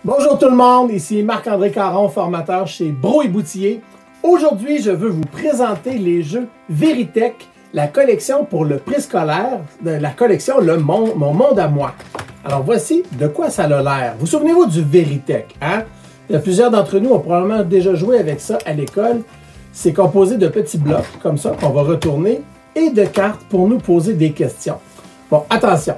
Bonjour tout le monde, ici Marc-André Caron, formateur chez Bro et Boutillier. Aujourd'hui, je veux vous présenter les jeux Véritech, la collection pour le préscolaire, la collection Mon Monde à moi. Alors voici de quoi ça a l'air. Vous souvenez-vous du Véritech, hein? Il y a plusieurs d'entre nous ont probablement déjà joué avec ça à l'école. C'est composé de petits blocs comme ça qu'on va retourner et de cartes pour nous poser des questions. Bon, attention.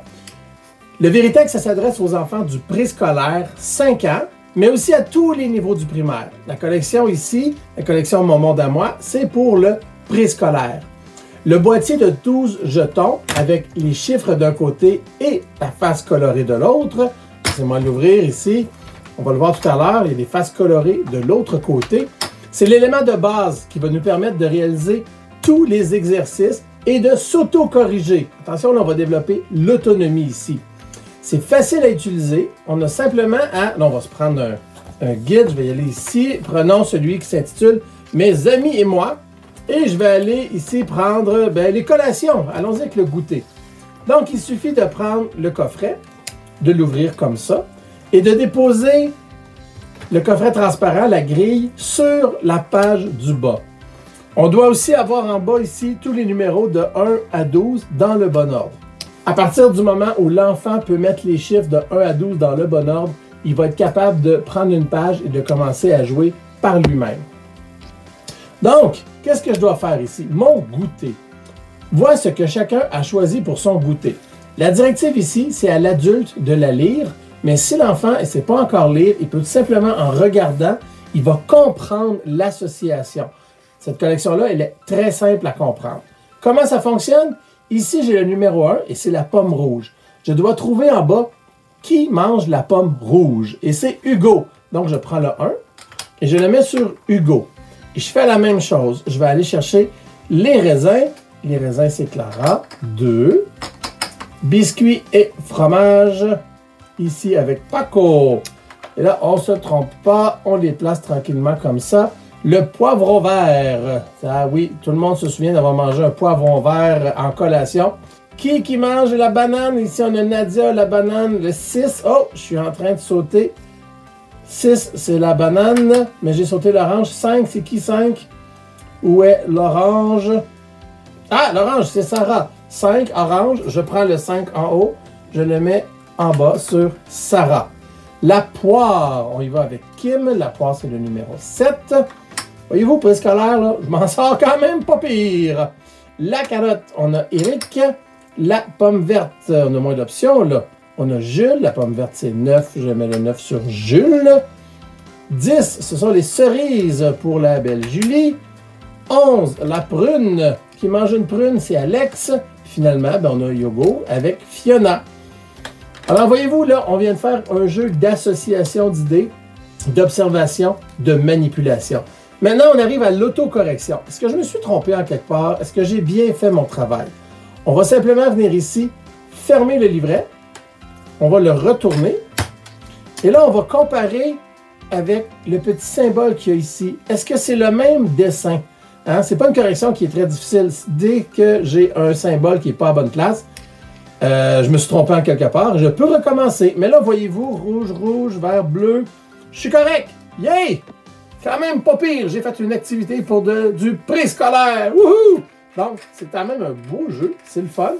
Le Véritech, ça s'adresse aux enfants du préscolaire 5 ans, mais aussi à tous les niveaux du primaire. La collection ici, la collection Mon Monde à moi, c'est pour le préscolaire. Le boîtier de 12 jetons avec les chiffres d'un côté et la face colorée de l'autre. Laissez-moi l'ouvrir ici. On va le voir tout à l'heure, il y a des faces colorées de l'autre côté. C'est l'élément de base qui va nous permettre de réaliser tous les exercices et de s'auto-corriger. Attention, là, on va développer l'autonomie ici. C'est facile à utiliser. On a simplement à... Là, on va se prendre un guide. Je vais y aller ici. Prenons celui qui s'intitule « Mes amis et moi ». Et je vais aller ici prendre les collations. Allons-y avec le goûter. Donc, il suffit de prendre le coffret, de l'ouvrir comme ça et de déposer le coffret transparent, la grille, sur la page du bas. On doit aussi avoir en bas ici tous les numéros de 1 à 12 dans le bon ordre. À partir du moment où l'enfant peut mettre les chiffres de 1 à 12 dans le bon ordre, il va être capable de prendre une page et de commencer à jouer par lui-même. Donc, qu'est-ce que je dois faire ici? Mon goûter. Vois ce que chacun a choisi pour son goûter. La directive ici, c'est à l'adulte de la lire, mais si l'enfant ne sait pas encore lire, il peut tout simplement, en regardant, il va comprendre l'association. Cette collection-là, elle est très simple à comprendre. Comment ça fonctionne? Ici, j'ai le numéro 1 et c'est la pomme rouge. Je dois trouver en bas qui mange la pomme rouge. Et c'est Hugo. Donc, je prends le 1 et je le mets sur Hugo. Et je fais la même chose. Je vais aller chercher les raisins. Les raisins, c'est Clara. 2. Biscuits et fromage. Ici, avec Paco. Et là, on ne se trompe pas. On les place tranquillement comme ça. Le poivron vert. Ah oui, tout le monde se souvient d'avoir mangé un poivron vert en collation. Qui mange la banane? Ici, on a Nadia, la banane, le 6. Oh, je suis en train de sauter. 6, c'est la banane, mais j'ai sauté l'orange. 5, c'est qui 5? Où est l'orange? Ah, l'orange, c'est Sarah. 5, orange. Je prends le 5 en haut. Je le mets en bas sur Sarah. La poire, on y va avec Kim. La poire, c'est le numéro 7. Voyez-vous, préscolaire, là, je m'en sors quand même pas pire. La carotte, on a Eric. La pomme verte, on a moins d'options, là. On a Jules. La pomme verte, c'est 9. Je mets le 9 sur Jules. 10, ce sont les cerises pour la belle Julie. 11, la prune. Qui mange une prune, c'est Alex. Finalement, on a Yogo avec Fiona. Alors, voyez-vous, là, on vient de faire un jeu d'association d'idées, d'observation, de manipulation. Maintenant, on arrive à l'autocorrection. Est-ce que je me suis trompé en quelque part? Est-ce que j'ai bien fait mon travail? On va simplement venir ici, fermer le livret. On va le retourner. Et là, on va comparer avec le petit symbole qu'il y a ici. Est-ce que c'est le même dessin? Hein? Ce n'est pas une correction qui est très difficile. Dès que j'ai un symbole qui n'est pas à bonne place, je me suis trompé en quelque part. Je peux recommencer. Mais là, voyez-vous, rouge, rouge, vert, bleu. Je suis correct. Yay! Quand même pas pire. J'ai fait une activité pour du préscolaire. Wouhou! Donc, c'est quand même un beau jeu. C'est le fun.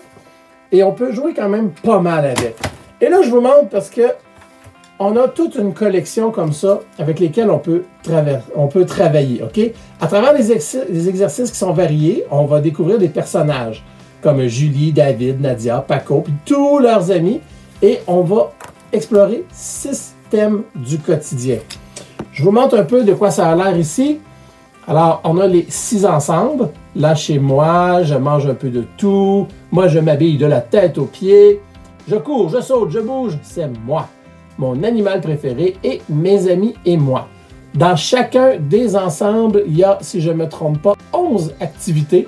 Et on peut jouer quand même pas mal avec. Et là, je vous montre parce que on a toute une collection comme ça avec lesquelles on peut travailler. OK? À travers les exercices qui sont variés, on va découvrir des personnages comme Julie, David, Nadia, Paco, puis tous leurs amis. Et on va explorer 6 thèmes du quotidien. Je vous montre un peu de quoi ça a l'air ici. Alors, on a les 6 ensembles. Là, chez moi, je mange un peu de tout. Moi, je m'habille de la tête aux pieds. Je cours, je saute, je bouge. C'est moi. Mon animal préféré et mes amis et moi. Dans chacun des ensembles, il y a, si je ne me trompe pas, 11 activités.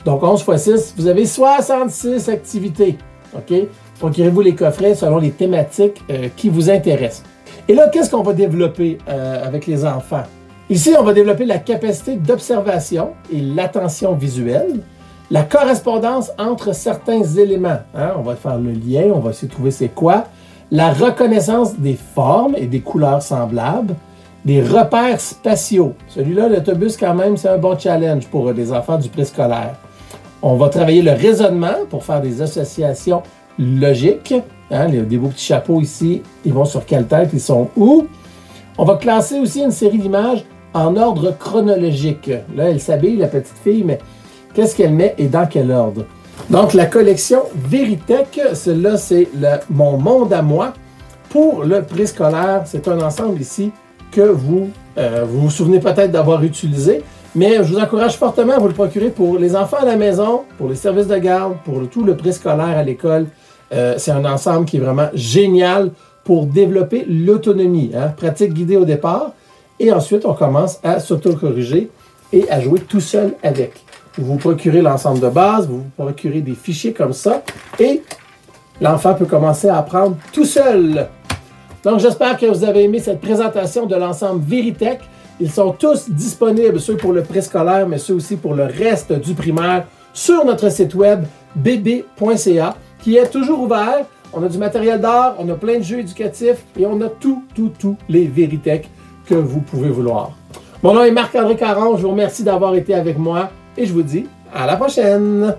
Donc, 11 x 6, vous avez 66 activités. OK? Procurez-vous les coffrets selon les thématiques qui vous intéressent. Et là, qu'est-ce qu'on va développer avec les enfants? Ici, on va développer la capacité d'observation et l'attention visuelle, la correspondance entre certains éléments. Hein? On va faire le lien, on va essayer de trouver c'est quoi. la reconnaissance des formes et des couleurs semblables, des repères spatiaux. Celui-là, l'autobus, quand même, c'est un bon challenge pour les enfants du préscolaire. On va travailler le raisonnement pour faire des associations logiques. Hein, des beaux petits chapeaux ici, ils vont sur quelle tête, ils sont où? On va classer aussi une série d'images en ordre chronologique. Là, elle s'habille, la petite fille, mais qu'est-ce qu'elle met et dans quel ordre? Donc, la collection Véritech, celle-là, c'est mon monde à moi. Pour le préscolaire, c'est un ensemble ici que vous souvenez peut-être d'avoir utilisé, mais je vous encourage fortement à vous le procurer pour les enfants à la maison, pour les services de garde, pour tout le préscolaire à l'école. C'est un ensemble qui est vraiment génial pour développer l'autonomie. Hein? Pratique guidée au départ, et ensuite on commence à s'auto-corriger et à jouer tout seul avec. Vous vous procurez l'ensemble de base, vous vous procurez des fichiers comme ça, et l'enfant peut commencer à apprendre tout seul. Donc, j'espère que vous avez aimé cette présentation de l'ensemble Véritech. Ils sont tous disponibles, ceux pour le préscolaire, mais ceux aussi pour le reste du primaire, sur notre site web bb.ca, qui est toujours ouvert. On a du matériel d'art, on a plein de jeux éducatifs et on a tous les Véritech que vous pouvez vouloir. Mon nom est Marc-André Caron, je vous remercie d'avoir été avec moi et je vous dis à la prochaine!